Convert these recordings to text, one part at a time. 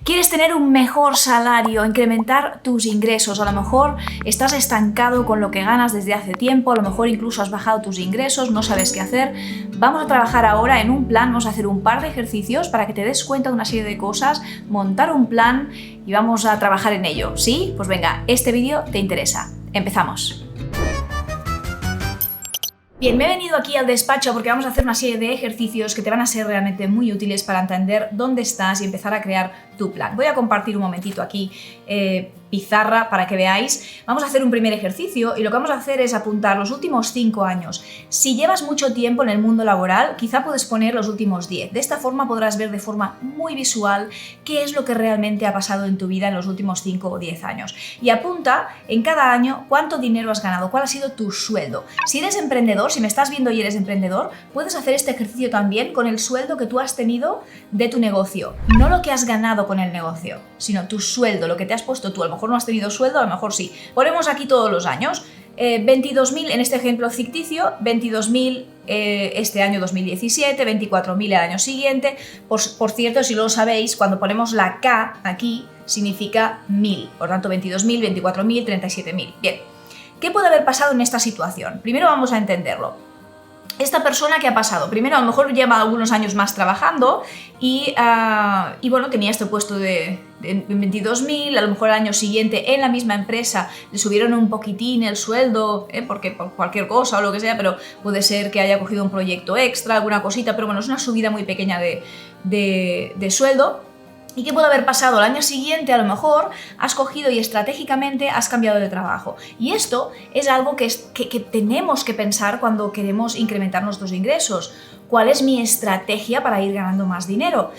¿Quieres tener un mejor salario, incrementar tus ingresos? A lo mejor estás estancado con lo que ganas desde hace tiempo, a lo mejor incluso has bajado tus ingresos, no sabes qué hacer. Vamos a trabajar ahora en un plan, vamos a hacer un par de ejercicios para que te des cuenta de una serie de cosas, montar un plan y vamos a trabajar en ello. ¿Sí? Pues venga, este vídeo te interesa. Empezamos. Bien, me he venido aquí al despacho porque vamos a hacer una serie de ejercicios que te van a ser realmente muy útiles para entender dónde estás y empezar a crear tu plan. Voy a compartir un momentito aquí pizarra para que veáis. Vamos a hacer un primer ejercicio y lo que vamos a hacer es apuntar los últimos 5 años. Si llevas mucho tiempo en el mundo laboral, quizá puedes poner los últimos 10. De esta forma podrás ver de forma muy visual qué es lo que realmente ha pasado en tu vida en los últimos 5 o 10 años. Y apunta en cada año cuánto dinero has ganado, cuál ha sido tu sueldo. Si eres emprendedor, si me estás viendo y eres emprendedor, puedes hacer este ejercicio también con el sueldo que tú has tenido de tu negocio. No lo que has ganado con el negocio, sino tu sueldo, lo que te has puesto tú. A lo mejor no has tenido sueldo, a lo mejor sí. Ponemos aquí todos los años. 22.000 en este ejemplo ficticio, 22.000 este año 2017, 24.000 el año siguiente. Por cierto, si lo sabéis, cuando ponemos la K aquí significa 1000, por tanto 22.000, 24.000, 37.000. Bien, ¿qué puede haber pasado en esta situación? Primero vamos a entenderlo. Esta persona, ¿qué ha pasado? Primero, a lo mejor lleva algunos años más trabajando y bueno, tenía este puesto de 22.000, a lo mejor el año siguiente en la misma empresa le subieron un poquitín el sueldo, porque por cualquier cosa o lo que sea, pero puede ser que haya cogido un proyecto extra, alguna cosita, pero bueno, es una subida muy pequeña de sueldo. ¿Y qué puede haber pasado? El año siguiente a lo mejor has cogido y estratégicamente has cambiado de trabajo. Y esto es algo que tenemos que pensar cuando queremos incrementar nuestros ingresos. ¿Cuál es mi estrategia para ir ganando más dinero?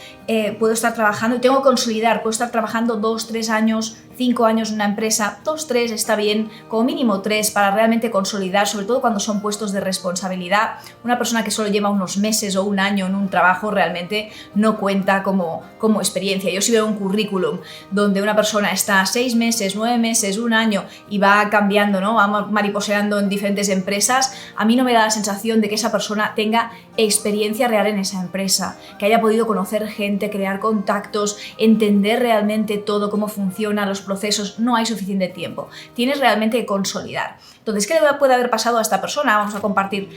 Puedo estar trabajando y tengo que consolidar, puedo estar trabajando 2, 3 años, 5 años en una empresa, 2, 3 está bien, como mínimo 3 para realmente consolidar, sobre todo cuando son puestos de responsabilidad. Una persona que solo lleva unos meses o un año en un trabajo realmente no cuenta como experiencia. Yo si veo un currículum donde una persona está 6 meses, 9 meses, un año y va cambiando, ¿no? Va mariposeando en diferentes empresas, a mí no me da la sensación de que esa persona tenga experiencia real en esa empresa, que haya podido conocer gente, crear contactos, entender realmente todo, cómo funcionan los procesos. No hay suficiente tiempo. Tienes realmente que consolidar. Entonces, ¿qué puede haber pasado a esta persona? Vamos a compartir.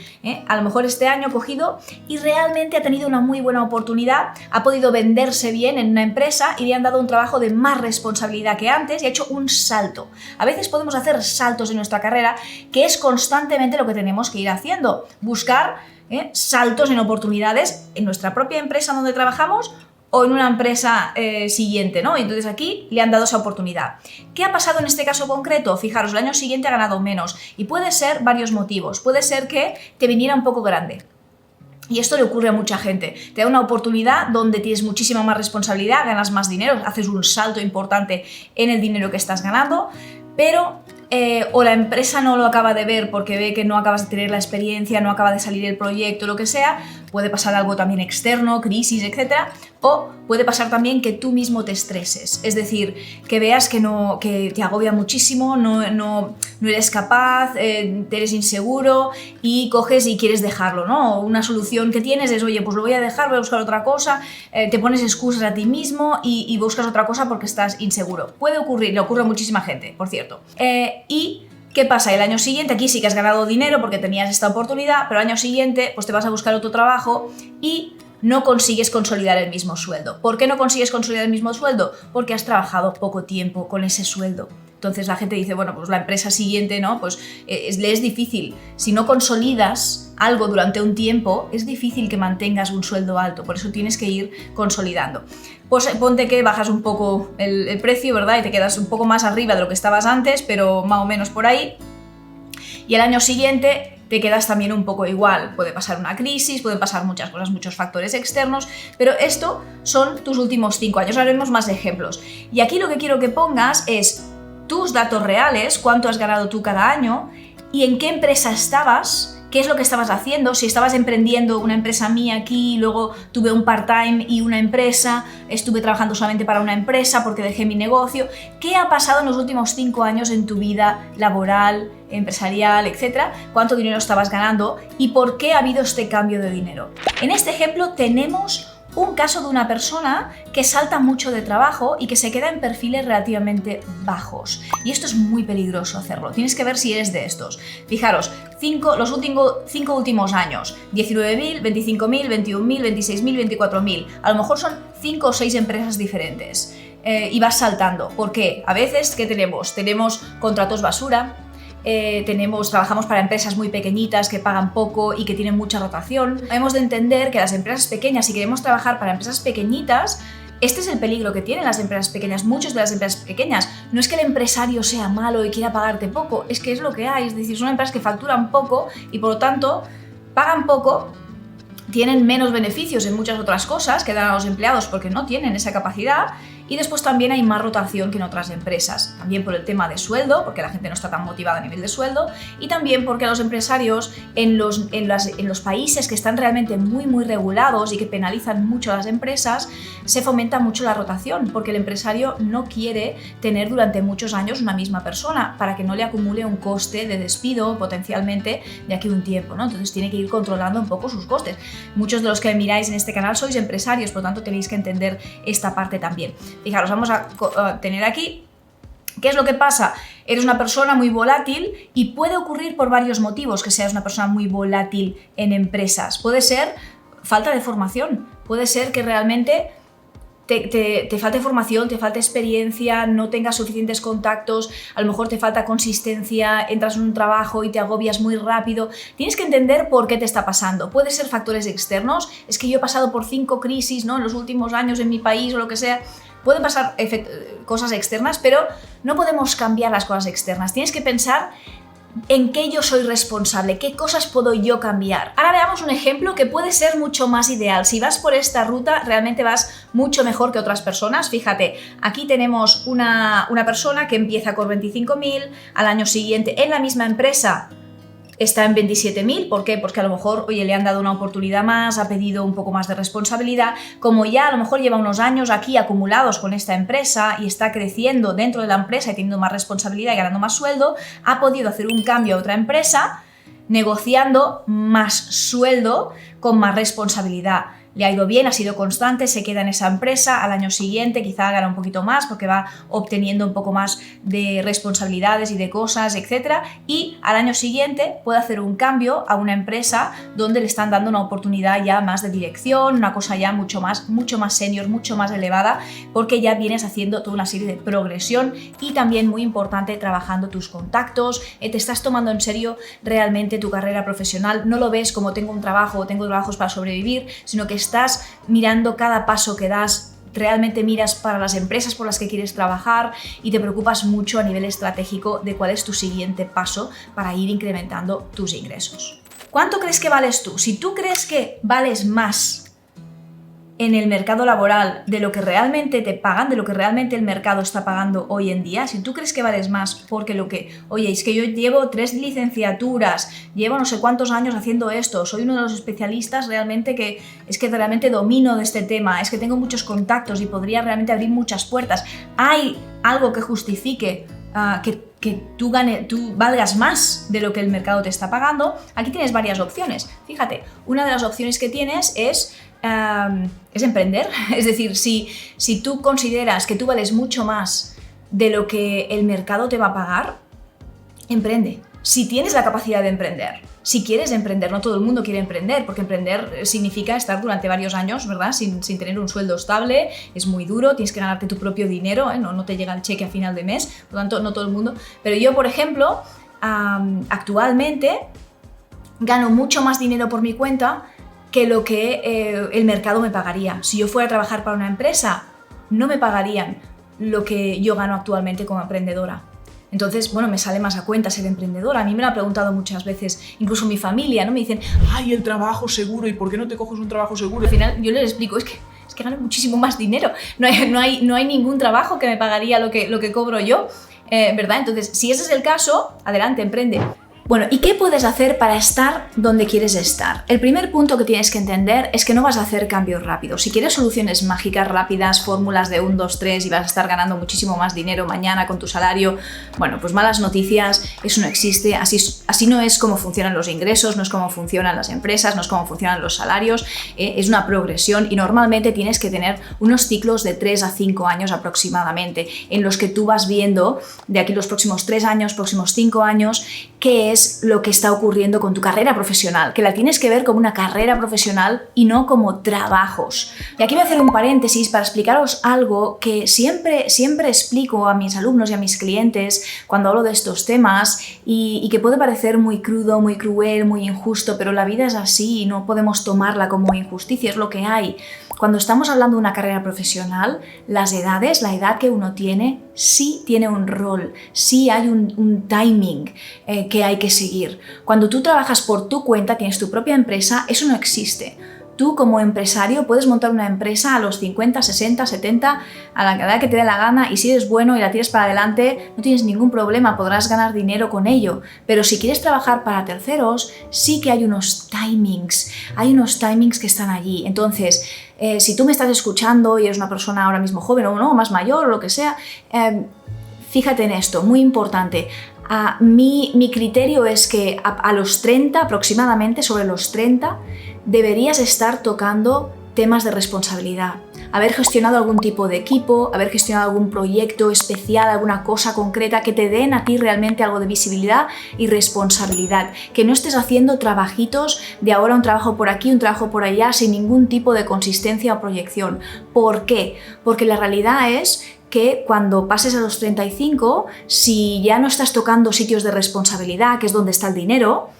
A lo mejor este año ha cogido y realmente ha tenido una muy buena oportunidad, ha podido venderse bien en una empresa y le han dado un trabajo de más responsabilidad que antes y ha hecho un salto. A veces podemos hacer saltos en nuestra carrera, que es constantemente lo que tenemos que ir haciendo. Buscar saltos en oportunidades en nuestra propia empresa donde trabajamos o en una empresa siguiente, ¿no? Entonces aquí le han dado esa oportunidad. ¿Qué ha pasado en este caso concreto? Fijaros, el año siguiente ha ganado menos y puede ser varios motivos. Puede ser que te viniera un poco grande. Y esto le ocurre a mucha gente. Te da una oportunidad donde tienes muchísima más responsabilidad, ganas más dinero, haces un salto importante en el dinero que estás ganando, pero o la empresa no lo acaba de ver porque ve que no acabas de tener la experiencia, no acaba de salir el proyecto, lo que sea, puede pasar algo también externo, crisis, etc. O puede pasar también que tú mismo te estreses, es decir, que veas que te agobia muchísimo, no eres capaz, eres inseguro y coges y quieres dejarlo, ¿no? Una solución que tienes es, oye, pues lo voy a dejar, voy a buscar otra cosa, te pones excusas a ti mismo y buscas otra cosa porque estás inseguro. Puede ocurrir, le ocurre a muchísima gente, por cierto. ¿Y qué pasa? El año siguiente, aquí sí que has ganado dinero porque tenías esta oportunidad, pero el año siguiente pues te vas a buscar otro trabajo y no consigues consolidar el mismo sueldo. ¿Por qué no consigues consolidar el mismo sueldo? Porque has trabajado poco tiempo con ese sueldo. Entonces la gente dice, bueno, pues la empresa siguiente, ¿no? Pues le es difícil. Si no consolidas algo durante un tiempo, es difícil que mantengas un sueldo alto, por eso tienes que ir consolidando. Pues ponte que bajas un poco el precio, ¿verdad? Y te quedas un poco más arriba de lo que estabas antes, pero más o menos por ahí. Y el año siguiente te quedas también un poco igual. Puede pasar una crisis, pueden pasar muchas cosas, muchos factores externos, pero esto son tus últimos 5 años. Ahora haremos más ejemplos. Y aquí lo que quiero que pongas es tus datos reales, cuánto has ganado tú cada año y en qué empresa estabas, qué es lo que estabas haciendo, si estabas emprendiendo una empresa mía aquí, luego tuve un part-time y una empresa, estuve trabajando solamente para una empresa porque dejé mi negocio. ¿Qué ha pasado en los últimos 5 años en tu vida laboral, empresarial, etcétera? ¿Cuánto dinero estabas ganando y por qué ha habido este cambio de dinero? En este ejemplo tenemos un caso de una persona que salta mucho de trabajo y que se queda en perfiles relativamente bajos. Y esto es muy peligroso hacerlo. Tienes que ver si eres de estos. Fijaros, los cinco últimos años, 19.000, 25.000, 21.000, 26.000, 24.000. A lo mejor son 5 o 6 empresas diferentes. Y vas saltando. ¿Por qué? A veces, ¿qué tenemos? Tenemos contratos basura. Trabajamos para empresas muy pequeñitas que pagan poco y que tienen mucha rotación. Hemos de entender que las empresas pequeñas, si queremos trabajar para empresas pequeñitas, este es el peligro que tienen las empresas pequeñas, muchas de las empresas pequeñas. No es que el empresario sea malo y quiera pagarte poco, es que es lo que hay, es decir, son empresas que facturan poco y por lo tanto pagan poco, tienen menos beneficios en muchas otras cosas que dan a los empleados porque no tienen esa capacidad. Y después también hay más rotación que en otras empresas, también por el tema de sueldo, porque la gente no está tan motivada a nivel de sueldo, y también porque los empresarios en los países que están realmente muy regulados y que penalizan mucho a las empresas, se fomenta mucho la rotación, porque el empresario no quiere tener durante muchos años una misma persona para que no le acumule un coste de despido potencialmente de aquí a un tiempo, ¿no? Entonces tiene que ir controlando un poco sus costes. Muchos de los que miráis en este canal sois empresarios, por lo tanto tenéis que entender esta parte también. Fijaros, vamos a tener aquí, ¿qué es lo que pasa? Eres una persona muy volátil y puede ocurrir por varios motivos que seas una persona muy volátil en empresas. Puede ser falta de formación, puede ser que realmente te falte formación, te falte experiencia, no tengas suficientes contactos, a lo mejor te falta consistencia, entras en un trabajo y te agobias muy rápido. Tienes que entender por qué te está pasando. Puede ser factores externos, es que yo he pasado por 5 crisis, ¿no?, en los últimos años en mi país o lo que sea. Pueden pasar cosas externas, pero no podemos cambiar las cosas externas. Tienes que pensar en qué yo soy responsable, qué cosas puedo yo cambiar. Ahora veamos un ejemplo que puede ser mucho más ideal. Si vas por esta ruta, realmente vas mucho mejor que otras personas. Fíjate, aquí tenemos una persona que empieza con 25.000, al año siguiente en la misma empresa está en 27.000, ¿por qué? Porque a lo mejor, oye, le han dado una oportunidad más, ha pedido un poco más de responsabilidad, como ya a lo mejor lleva unos años aquí acumulados con esta empresa y está creciendo dentro de la empresa y teniendo más responsabilidad y ganando más sueldo, ha podido hacer un cambio a otra empresa negociando más sueldo con más responsabilidad. Le ha ido bien, ha sido constante, se queda en esa empresa, al año siguiente quizá gana un poquito más porque va obteniendo un poco más de responsabilidades y de cosas, etc. Y al año siguiente puede hacer un cambio a una empresa donde le están dando una oportunidad ya más de dirección, una cosa ya mucho más senior, mucho más elevada, porque ya vienes haciendo toda una serie de progresión y también, muy importante, trabajando tus contactos, te estás tomando en serio realmente tu carrera profesional, no lo ves como tengo un trabajo o tengo trabajos para sobrevivir, sino que estás mirando cada paso que das, realmente miras para las empresas por las que quieres trabajar y te preocupas mucho a nivel estratégico de cuál es tu siguiente paso para ir incrementando tus ingresos. ¿Cuánto crees que vales tú? Si tú crees que vales más en el mercado laboral de lo que realmente te pagan, de lo que realmente el mercado está pagando hoy en día, si tú crees que vales más porque oye, es que yo llevo 3 licenciaturas, llevo no sé cuántos años haciendo esto, soy uno de los especialistas realmente que realmente domino de este tema, es que tengo muchos contactos y podría realmente abrir muchas puertas, hay algo que justifique que tú valgas más de lo que el mercado te está pagando, aquí tienes varias opciones. Fíjate, una de las opciones que tienes es emprender. Es decir, si tú consideras que tú vales mucho más de lo que el mercado te va a pagar, emprende. Si tienes la capacidad de emprender, si quieres emprender, no todo el mundo quiere emprender, porque emprender significa estar durante varios años, ¿verdad? Sin tener un sueldo estable, es muy duro, tienes que ganarte tu propio dinero, no te llega el cheque a final de mes, por lo tanto, no todo el mundo. Pero yo, por ejemplo, actualmente gano mucho más dinero por mi cuenta que lo que el mercado me pagaría. Si yo fuera a trabajar para una empresa, no me pagarían lo que yo gano actualmente como emprendedora. Entonces, bueno, me sale más a cuenta ser emprendedora. A mí me lo ha preguntado muchas veces, incluso mi familia, ¿no? Me dicen, ¡ay, el trabajo seguro! ¿Y por qué no te coges un trabajo seguro? Al final yo les explico, es que gano muchísimo más dinero. No hay ningún trabajo que me pagaría lo que cobro yo, ¿verdad? Entonces, si ese es el caso, adelante, emprende. Bueno, ¿y qué puedes hacer para estar donde quieres estar? El primer punto que tienes que entender es que no vas a hacer cambios rápidos. Si quieres soluciones mágicas, rápidas, fórmulas de 1, 2, 3 y vas a estar ganando muchísimo más dinero mañana con tu salario, bueno, pues malas noticias, eso no existe, así no es como funcionan los ingresos, no es como funcionan las empresas, no es como funcionan los salarios, es una progresión y normalmente tienes que tener unos ciclos de 3 a 5 años aproximadamente, en los que tú vas viendo de aquí los próximos 3 años, próximos 5 años, qué es lo que está ocurriendo con tu carrera profesional, que la tienes que ver como una carrera profesional y no como trabajos. Y aquí voy a hacer un paréntesis para explicaros algo que siempre explico a mis alumnos y a mis clientes cuando hablo de estos temas y que puede parecer muy crudo, muy cruel, muy injusto, pero la vida es así y no podemos tomarla como injusticia, es lo que hay. Cuando estamos hablando de una carrera profesional, las edades, la edad que uno tiene, sí tiene un rol, sí hay un timing que hay que seguir. Cuando tú trabajas por tu cuenta, tienes tu propia empresa, eso no existe. Tú como empresario puedes montar una empresa a los 50, 60, 70, a la edad que te dé la gana y si eres bueno y la tires para adelante, no tienes ningún problema, podrás ganar dinero con ello. Pero si quieres trabajar para terceros, sí que hay unos timings que están allí. Entonces, si tú me estás escuchando y eres una persona ahora mismo joven o no, más mayor o lo que sea, fíjate en esto, muy importante. Mi criterio es que a los 30 aproximadamente, sobre los 30, deberías estar tocando temas de responsabilidad, haber gestionado algún tipo de equipo, haber gestionado algún proyecto especial, alguna cosa concreta que te den a ti realmente algo de visibilidad y responsabilidad, que no estés haciendo trabajitos de ahora un trabajo por aquí, un trabajo por allá, sin ningún tipo de consistencia o proyección. ¿Por qué? Porque la realidad es que cuando pases a los 35, si ya no estás tocando sitios de responsabilidad, que es donde está el dinero,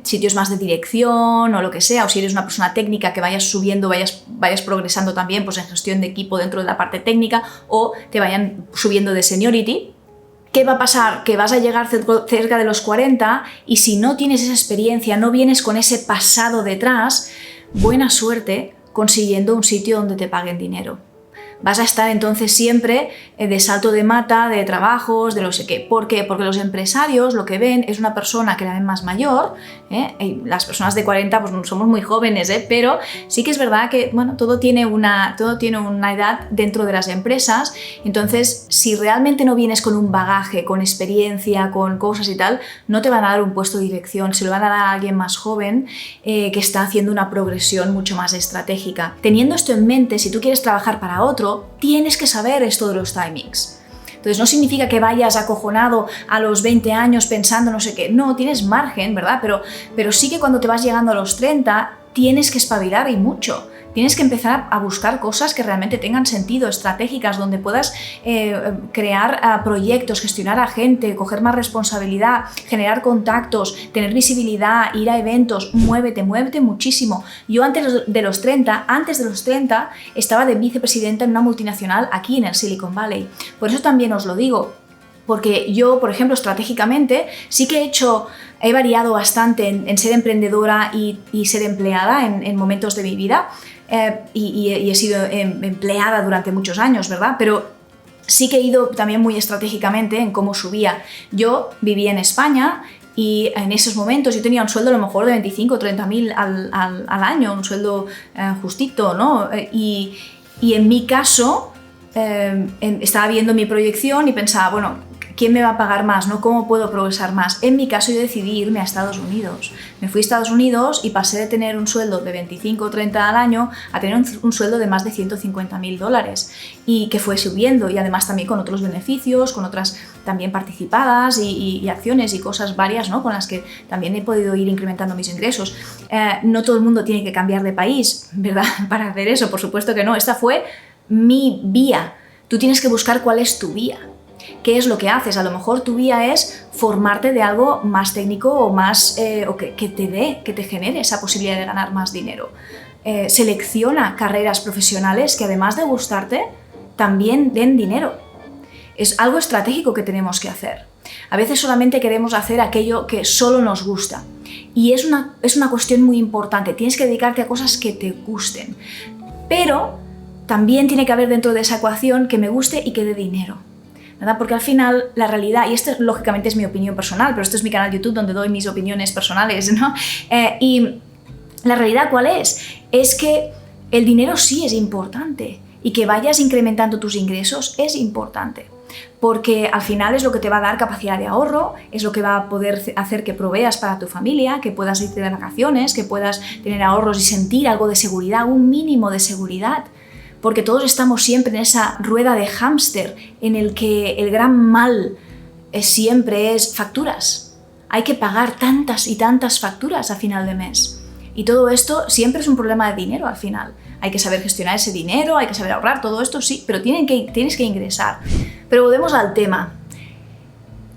sitios más de dirección o lo que sea, o si eres una persona técnica que vayas subiendo, vayas progresando también pues en gestión de equipo dentro de la parte técnica o te vayan subiendo de seniority, ¿qué va a pasar? Que vas a llegar cerca de los 40 y si no tienes esa experiencia, no vienes con ese pasado detrás, buena suerte consiguiendo un sitio donde te paguen dinero. Vas a estar entonces siempre de salto de mata, de trabajos, de no sé qué. ¿Por qué? Porque los empresarios lo que ven es una persona que la ven más mayor, y las personas de 40 pues somos muy jóvenes, pero sí que es verdad que bueno, todo tiene una edad dentro de las empresas. Entonces, si realmente no vienes con un bagaje, con experiencia, con cosas y tal, no te van a dar un puesto de dirección, se lo van a dar a alguien más joven que está haciendo una progresión mucho más estratégica. Teniendo esto en mente, si tú quieres trabajar para otro, tienes que saber esto de los timings. Entonces no significa que vayas acojonado a los 20 años pensando no sé qué, no, tienes margen, ¿verdad? Pero sí que cuando te vas llegando a los 30 tienes que espabilar y mucho. Tienes que empezar a buscar cosas que realmente tengan sentido, estratégicas, donde puedas crear proyectos, gestionar a gente, coger más responsabilidad, generar contactos, tener visibilidad, ir a eventos, muévete muchísimo. Yo antes de los 30, estaba de vicepresidenta en una multinacional aquí en el Silicon Valley. Por eso también os lo digo. Porque yo, por ejemplo, estratégicamente sí que he variado bastante en ser emprendedora y ser empleada en momentos de mi vida y he sido empleada durante muchos años, ¿verdad? Pero sí que he ido también muy estratégicamente en cómo subía. Yo vivía en España y en esos momentos yo tenía un sueldo a lo mejor de 25 o 30 mil al año, un sueldo justito, ¿no? Y en mi caso estaba viendo mi proyección y pensaba, bueno, ¿quién me va a pagar más? ¿No? ¿Cómo puedo progresar más? En mi caso yo decidí irme a Estados Unidos. Me fui a Estados Unidos y pasé de tener un sueldo de 25 o 30 al año a tener un sueldo de más de $150.000 y que fue subiendo y además también con otros beneficios, con otras también participadas y acciones y cosas varias, ¿no? Con las que también he podido ir incrementando mis ingresos. No todo el mundo tiene que cambiar de país, ¿verdad? Para hacer eso, por supuesto que no. Esta fue mi vía. Tú tienes que buscar cuál es tu vía. ¿Qué es lo que haces? A lo mejor tu vía es formarte de algo más técnico o más o que te genere esa posibilidad de ganar más dinero. Selecciona carreras profesionales que además de gustarte, también den dinero. Es algo estratégico que tenemos que hacer. A veces solamente queremos hacer aquello que solo nos gusta. Y es una cuestión muy importante. Tienes que dedicarte a cosas que te gusten. Pero también tiene que haber dentro de esa ecuación que me guste y que dé dinero. ¿verdad? Porque al final la realidad, y esto lógicamente es mi opinión personal, pero esto es mi canal de YouTube donde doy mis opiniones personales, ¿no? Y la realidad ¿cuál es? Es que el dinero sí es importante y que vayas incrementando tus ingresos es importante. Porque al final es lo que te va a dar capacidad de ahorro, es lo que va a poder hacer que proveas para tu familia, que puedas irte de vacaciones, que puedas tener ahorros y sentir algo de seguridad, un mínimo de seguridad. Porque todos estamos siempre en esa rueda de hámster en el que el gran mal siempre es facturas. Hay que pagar tantas y tantas facturas a final de mes. Y todo esto siempre es un problema de dinero al final. Hay que saber gestionar ese dinero, hay que saber ahorrar, todo esto sí, pero tienes que ingresar. Pero volvemos al tema.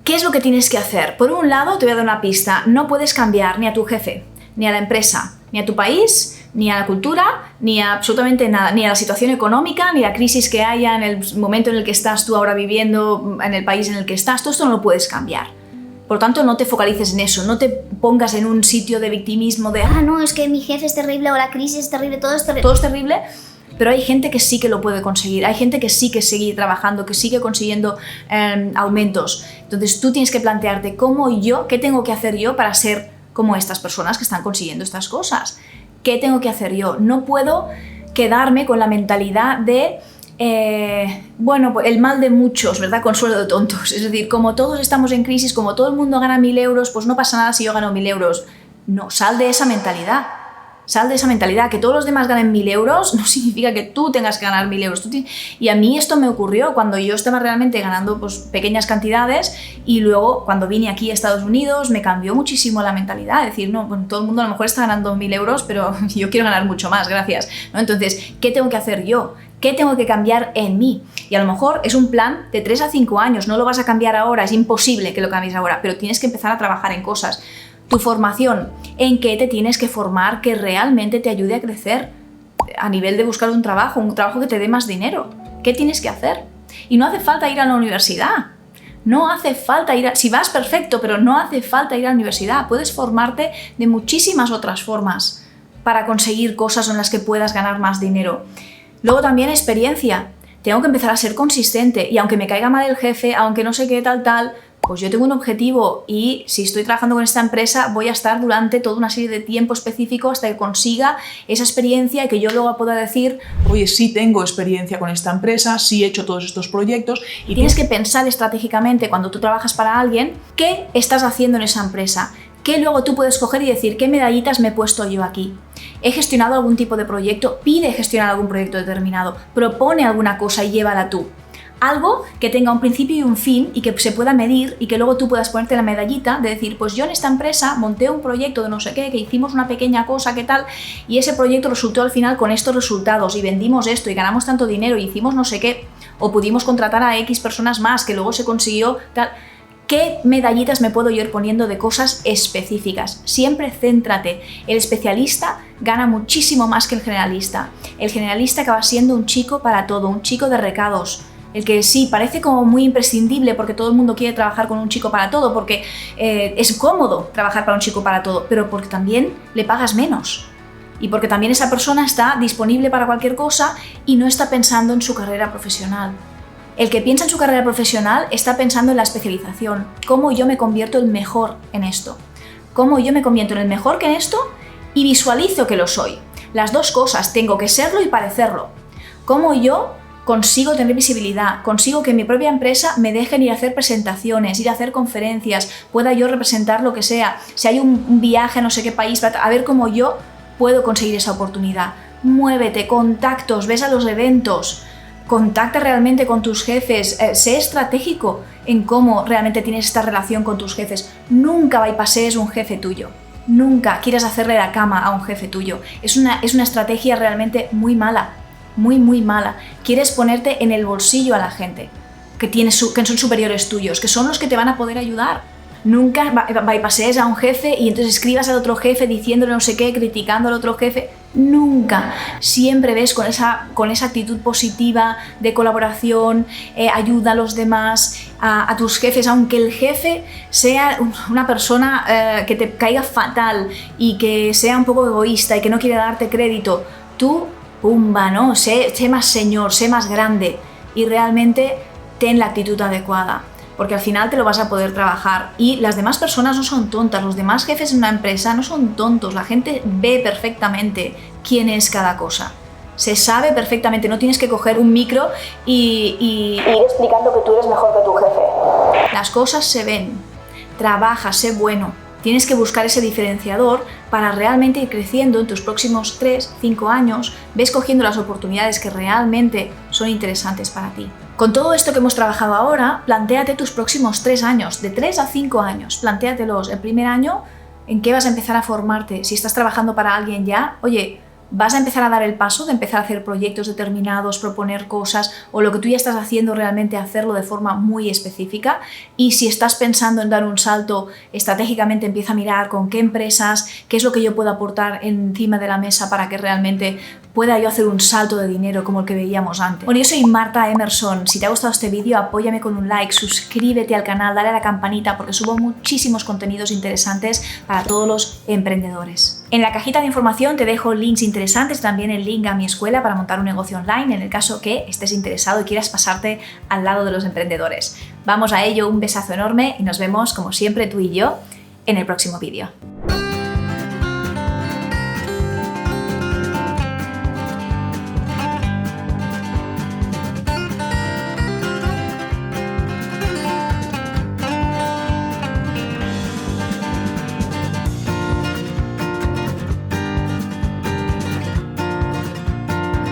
¿Qué es lo que tienes que hacer? Por un lado, te voy a dar una pista. No puedes cambiar ni a tu jefe, ni a la empresa, ni a tu país, ni a la cultura, ni a absolutamente nada, ni a la situación económica, ni la crisis que haya en el momento en el que estás tú ahora viviendo, en el país en el que estás. Todo esto no lo puedes cambiar. Por tanto, no te focalices en eso, no te pongas en un sitio de victimismo de no, es que mi jefe es terrible o la crisis es terrible, todo es terrible, pero hay gente que sí que lo puede conseguir, hay gente que sí que sigue trabajando, que sigue consiguiendo aumentos. Entonces tú tienes que plantearte qué tengo que hacer yo para ser como estas personas que están consiguiendo estas cosas. ¿Qué tengo que hacer yo? No puedo quedarme con la mentalidad de pues el mal de muchos, ¿verdad? Consuelo de tontos. Es decir, como todos estamos en crisis, como todo el mundo gana 1.000 euros, pues no pasa nada si yo gano 1.000 euros. No, sal de esa mentalidad. Sal de esa mentalidad. Que todos los demás ganen 1.000 euros no significa que tú tengas que ganar 1.000 euros. Y a mí esto me ocurrió cuando yo estaba realmente ganando pues, pequeñas cantidades y luego cuando vine aquí a Estados Unidos me cambió muchísimo la mentalidad. Es decir, no, bueno, todo el mundo a lo mejor está ganando 1.000 euros, pero yo quiero ganar mucho más, gracias, ¿no? Entonces, ¿qué tengo que hacer yo? ¿Qué tengo que cambiar en mí? Y a lo mejor es un plan de 3 a 5 años, no lo vas a cambiar ahora, es imposible que lo cambies ahora, pero tienes que empezar a trabajar en cosas. Tu formación, ¿en qué te tienes que formar que realmente te ayude a crecer? A nivel de buscar un trabajo que te dé más dinero. ¿Qué tienes que hacer? Y no hace falta ir a la universidad. No hace falta si vas perfecto, pero no hace falta ir a la universidad. Puedes formarte de muchísimas otras formas para conseguir cosas en las que puedas ganar más dinero. Luego también experiencia. Tengo que empezar a ser consistente y aunque me caiga mal el jefe, aunque no sé qué tal, pues yo tengo un objetivo y si estoy trabajando con esta empresa voy a estar durante toda una serie de tiempo específico hasta que consiga esa experiencia y que yo luego pueda decir, oye, sí tengo experiencia con esta empresa, sí he hecho todos estos proyectos. Y tienes que pensar estratégicamente cuando tú trabajas para alguien, ¿qué estás haciendo en esa empresa? ¿Qué luego tú puedes coger y decir, qué medallitas me he puesto yo aquí? ¿He gestionado algún tipo de proyecto? Pide gestionar algún proyecto determinado. Propone alguna cosa y llévala tú. Algo que tenga un principio y un fin y que se pueda medir y que luego tú puedas ponerte la medallita de decir, pues yo en esta empresa monté un proyecto de no sé qué, que hicimos una pequeña cosa, qué tal, y ese proyecto resultó al final con estos resultados y vendimos esto y ganamos tanto dinero y hicimos no sé qué, o pudimos contratar a X personas más que luego se consiguió tal. ¿Qué medallitas me puedo yo ir poniendo de cosas específicas? Siempre céntrate. El especialista gana muchísimo más que el generalista. El generalista acaba siendo un chico para todo, un chico de recados. El que sí, parece como muy imprescindible porque todo el mundo quiere trabajar con un chico para todo, porque es cómodo trabajar para un chico para todo, pero porque también le pagas menos. Y porque también esa persona está disponible para cualquier cosa y no está pensando en su carrera profesional. El que piensa en su carrera profesional está pensando en la especialización. ¿Cómo yo me convierto en el mejor en esto? ¿Cómo yo me convierto en el mejor que en esto? Y visualizo que lo soy. Las dos cosas, tengo que serlo y parecerlo. ¿Cómo yo consigo tener visibilidad? Consigo que en mi propia empresa me dejen ir a hacer presentaciones, ir a hacer conferencias, pueda yo representar lo que sea. Si hay un viaje a no sé qué país, a ver cómo yo puedo conseguir esa oportunidad. Muévete, contactos, ves a los eventos. Contacta realmente con tus jefes, sé estratégico en cómo realmente tienes esta relación con tus jefes. Nunca bypasses un jefe tuyo, nunca quieras hacerle la cama a un jefe tuyo. Es una estrategia realmente muy mala, muy mala. Quieres ponerte en el bolsillo a la gente que son superiores tuyos, que son los que te van a poder ayudar. Nunca bypasses a un jefe y entonces escribas al otro jefe diciéndole no sé qué, criticando al otro jefe. Nunca. Siempre ves con esa actitud positiva de colaboración, ayuda a los demás, a tus jefes, aunque el jefe sea una persona que te caiga fatal y que sea un poco egoísta y que no quiere darte crédito. Tú, pumba, ¿no? Sé más señor, sé más grande y realmente ten la actitud adecuada, porque al final te lo vas a poder trabajar. Y las demás personas no son tontas, los demás jefes en una empresa no son tontos, la gente ve perfectamente quién es cada cosa. Se sabe perfectamente, no tienes que coger un micro y ir explicando que tú eres mejor que tu jefe. Las cosas se ven, trabaja, sé bueno. Tienes que buscar ese diferenciador para realmente ir creciendo en tus próximos 3, 5 años, ves cogiendo las oportunidades que realmente son interesantes para ti. Con todo esto que hemos trabajado ahora, plantéate tus próximos 3 años, de 3 a 5 años, plantéatelos. El primer año, ¿en qué vas a empezar a formarte? Si estás trabajando para alguien ya, oye, vas a empezar a dar el paso de empezar a hacer proyectos determinados, proponer cosas, o lo que tú ya estás haciendo realmente hacerlo de forma muy específica. Y si estás pensando en dar un salto, estratégicamente empieza a mirar con qué empresas, qué es lo que yo puedo aportar encima de la mesa para que realmente pueda yo hacer un salto de dinero como el que veíamos antes. Bueno, yo soy Marta Emerson. Si te ha gustado este vídeo, apóyame con un like, suscríbete al canal, dale a la campanita porque subo muchísimos contenidos interesantes para todos los emprendedores. En la cajita de información te dejo links interesantes, también el link a mi escuela para montar un negocio online en el caso que estés interesado y quieras pasarte al lado de los emprendedores. Vamos a ello, un besazo enorme y nos vemos como siempre tú y yo en el próximo vídeo.